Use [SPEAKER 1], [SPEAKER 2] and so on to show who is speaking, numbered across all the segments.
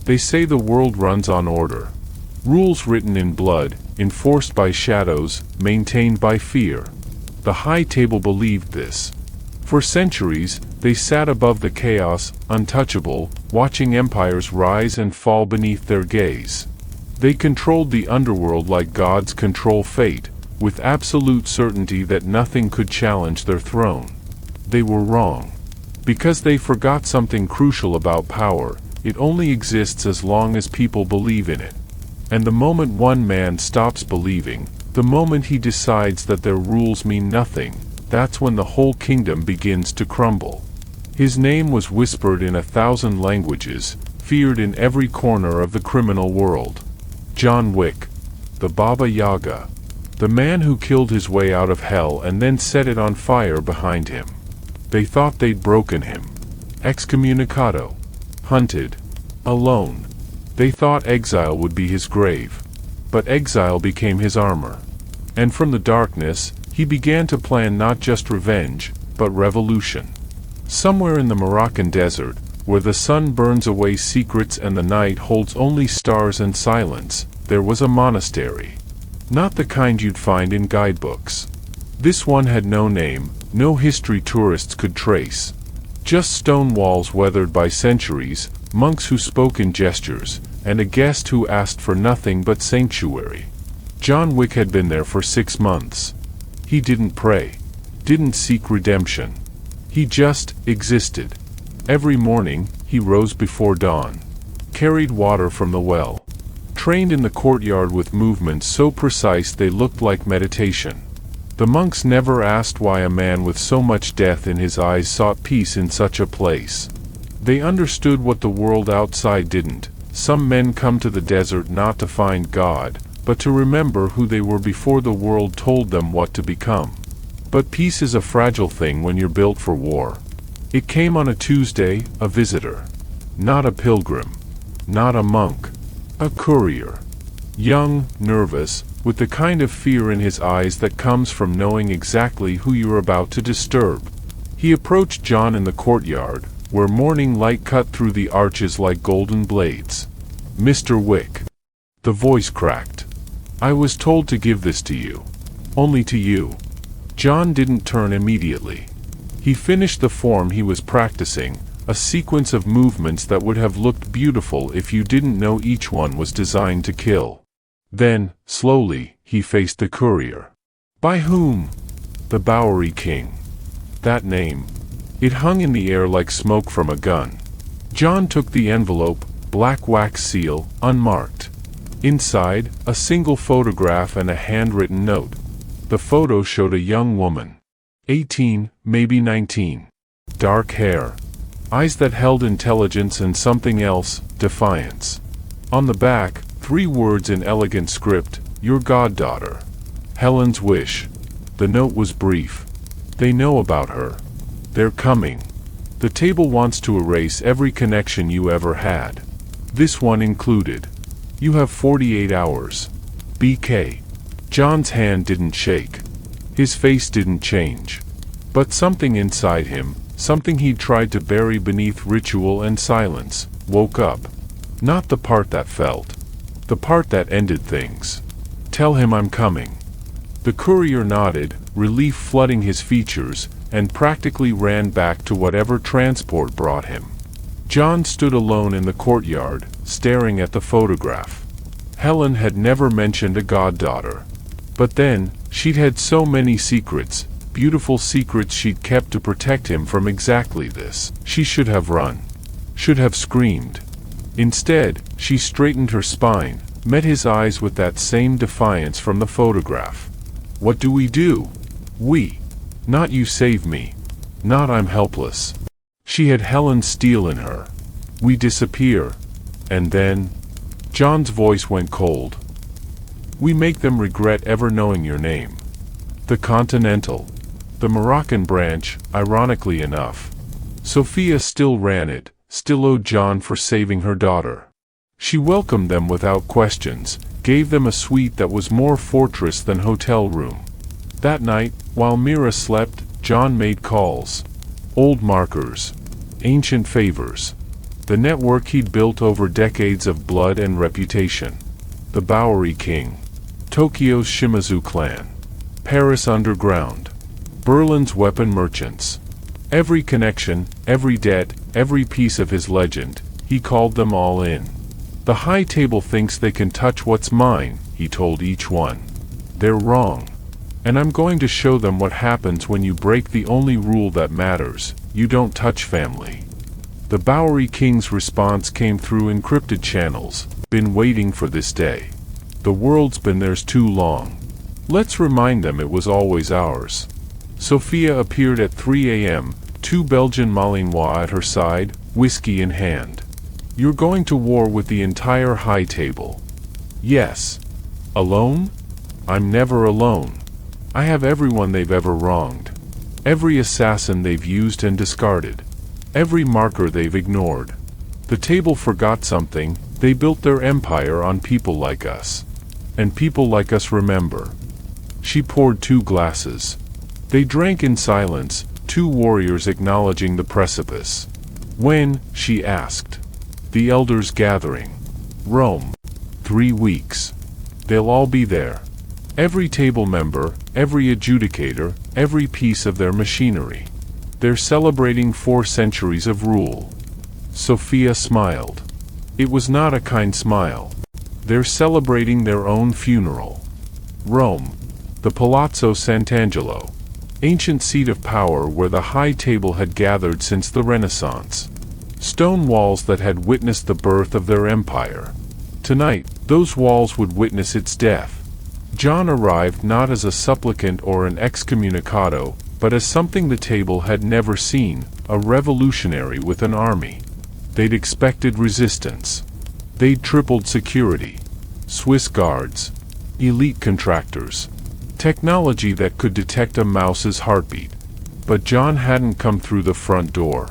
[SPEAKER 1] They say the world runs on order. Rules written in blood, enforced by shadows, maintained by fear. The High Table believed this. For centuries, they sat above the chaos, untouchable, watching empires rise and fall beneath their gaze. They controlled the underworld like gods control fate, with absolute certainty that nothing could challenge their throne. They were wrong. Because they forgot something crucial about power: it only exists as long as people believe in it. And the moment one man stops believing, the moment he decides that their rules mean nothing, that's when the whole kingdom begins to crumble. His name was whispered in 1,000 languages, feared in every corner of the criminal world. John Wick, the Baba Yaga, the man who killed his way out of hell and then set it on fire behind him. They thought they'd broken him. Excommunicado. Hunted. Alone. They thought exile would be his grave. But exile became his armor. And from the darkness, he began to plan not just revenge, but revolution. Somewhere in the Moroccan desert, where the sun burns away secrets and the night holds only stars and silence, there was a monastery. Not the kind you'd find in guidebooks. This one had no name, no history tourists could trace. Just stone walls weathered by centuries, monks who spoke in gestures, and a guest who asked for nothing but sanctuary. John Wick had been there for 6 months. He didn't pray, didn't seek redemption. He just existed. Every morning, he rose before dawn, carried water from the well, trained in the courtyard with movements so precise they looked like meditation. The monks never asked why a man with so much death in his eyes sought peace in such a place. They understood what the world outside didn't. Some men come to the desert not to find God, but to remember who they were before the world told them what to become. But peace is a fragile thing when you're built for war. It came on a Tuesday, a visitor. Not a pilgrim. Not a monk. A courier. Young, nervous, with the kind of fear in his eyes that comes from knowing exactly who you're about to disturb. He approached John in the courtyard, where morning light cut through the arches like golden blades. "Mr. Wick." The voice cracked. "I was told to give this to you. Only to you." John didn't turn immediately. He finished the form he was practicing, a sequence of movements that would have looked beautiful if you didn't know each one was designed to kill. Then, slowly, he faced the courier. By whom? The Bowery King. That name. It hung in the air like smoke from a gun. John took the envelope, black wax seal, unmarked. Inside, a single photograph and a handwritten note. The photo showed a young woman. 18, maybe 19. Dark hair. Eyes that held intelligence and something else, defiance. On the back, 3 words in elegant script: your goddaughter. Helen's wish. The note was brief. They know about her. They're coming. The table wants to erase every connection you ever had. This one included. You have 48 hours. BK. John's hand didn't shake. His face didn't change. But something inside him, something he'd tried to bury beneath ritual and silence, woke up. Not the part that felt. The part that ended things. Tell him I'm coming. The courier nodded, relief flooding his features, and practically ran back to whatever transport brought him. John stood alone in the courtyard, staring at the photograph. Helen had never mentioned a goddaughter. But then, she'd had so many secrets, beautiful secrets she'd kept to protect him from exactly this. She should have run. Should have screamed. Instead, she straightened her spine, met his eyes with that same defiance from the photograph. What do we do? We. Not you save me. Not I'm helpless. She had Helen's steel in her. We disappear. And then... John's voice went cold. We make them regret ever knowing your name. The Continental. The Moroccan branch, ironically enough. Sophia still ran it, still owed John for saving her daughter. She welcomed them without questions, gave them a suite that was more fortress than hotel room. That night, while Mira slept, John made calls. Old markers. Ancient favors. The network he'd built over decades of blood and reputation. The Bowery King. Tokyo's Shimazu clan. Paris Underground. Berlin's weapon merchants. Every connection, every debt, every piece of his legend, he called them all in. The high table thinks they can touch what's mine, he told each one. They're wrong. And I'm going to show them what happens when you break the only rule that matters: you don't touch family. The Bowery King's response came through encrypted channels. Been waiting for this day. The world's been theirs too long. Let's remind them it was always ours. Sophia appeared at 3 a.m., 2 Belgian Malinois at her side, whiskey in hand. You're going to war with the entire high table. Yes. Alone? I'm never alone. I have everyone they've ever wronged. Every assassin they've used and discarded. Every marker they've ignored. The table forgot something: they built their empire on people like us. And people like us remember. She poured 2 glasses. They drank in silence, 2 warriors acknowledging the precipice. When? She asked. The elders gathering. Rome. 3 weeks. They'll all be there. Every table member, every adjudicator, every piece of their machinery. They're celebrating 4 centuries of rule. Sophia smiled. It was not a kind smile. They're celebrating their own funeral. Rome. The Palazzo Sant'Angelo. Ancient seat of power where the high table had gathered since the Renaissance. Stone walls that had witnessed the birth of their empire. Tonight, those walls would witness its death. John arrived not as a supplicant or an excommunicado, but as something the table had never seen: a revolutionary with an army. They'd expected resistance. They'd tripled security. Swiss guards. Elite contractors. Technology that could detect a mouse's heartbeat. But John hadn't come through the front door.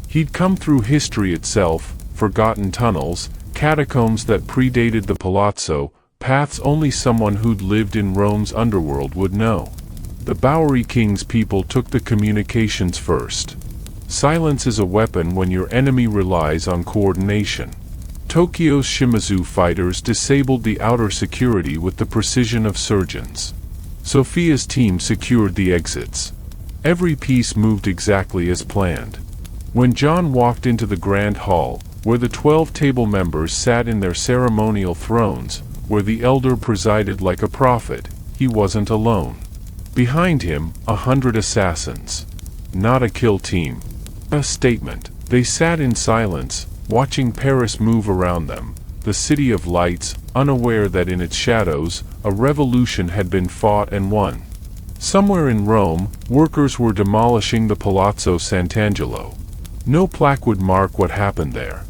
[SPEAKER 1] He'd come through history itself: forgotten tunnels, catacombs that predated the palazzo, paths only someone who'd lived in Rome's underworld would know. The Bowery King's people took the communications first. Silence is a weapon when your enemy relies on coordination. Tokyo's Shimazu fighters disabled the outer security with the precision of surgeons. Sophia's team secured the exits. Every piece moved exactly as planned. When John walked into the grand hall, where the 12 table members sat in their ceremonial thrones, where the elder presided like a prophet, he wasn't alone. Behind him, 100 assassins. Not a kill team. A statement. They sat in silence, watching Paris move around them, the city of lights, unaware that in its shadows, a revolution had been fought and won. Somewhere in Rome, workers were demolishing the Palazzo Sant'Angelo. No plaque would mark what happened there.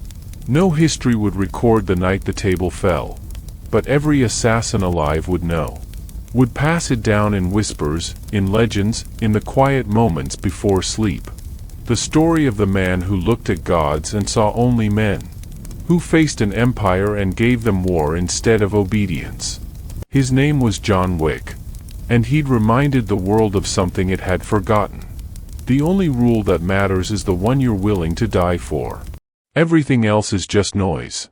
[SPEAKER 1] No history would record the night the table fell. But every assassin alive would know. Would pass it down in whispers, in legends, in the quiet moments before sleep. The story of the man who looked at gods and saw only men. Who faced an empire and gave them war instead of obedience. His name was John Wick. And he'd reminded the world of something it had forgotten. The only rule that matters is the one you're willing to die for. Everything else is just noise.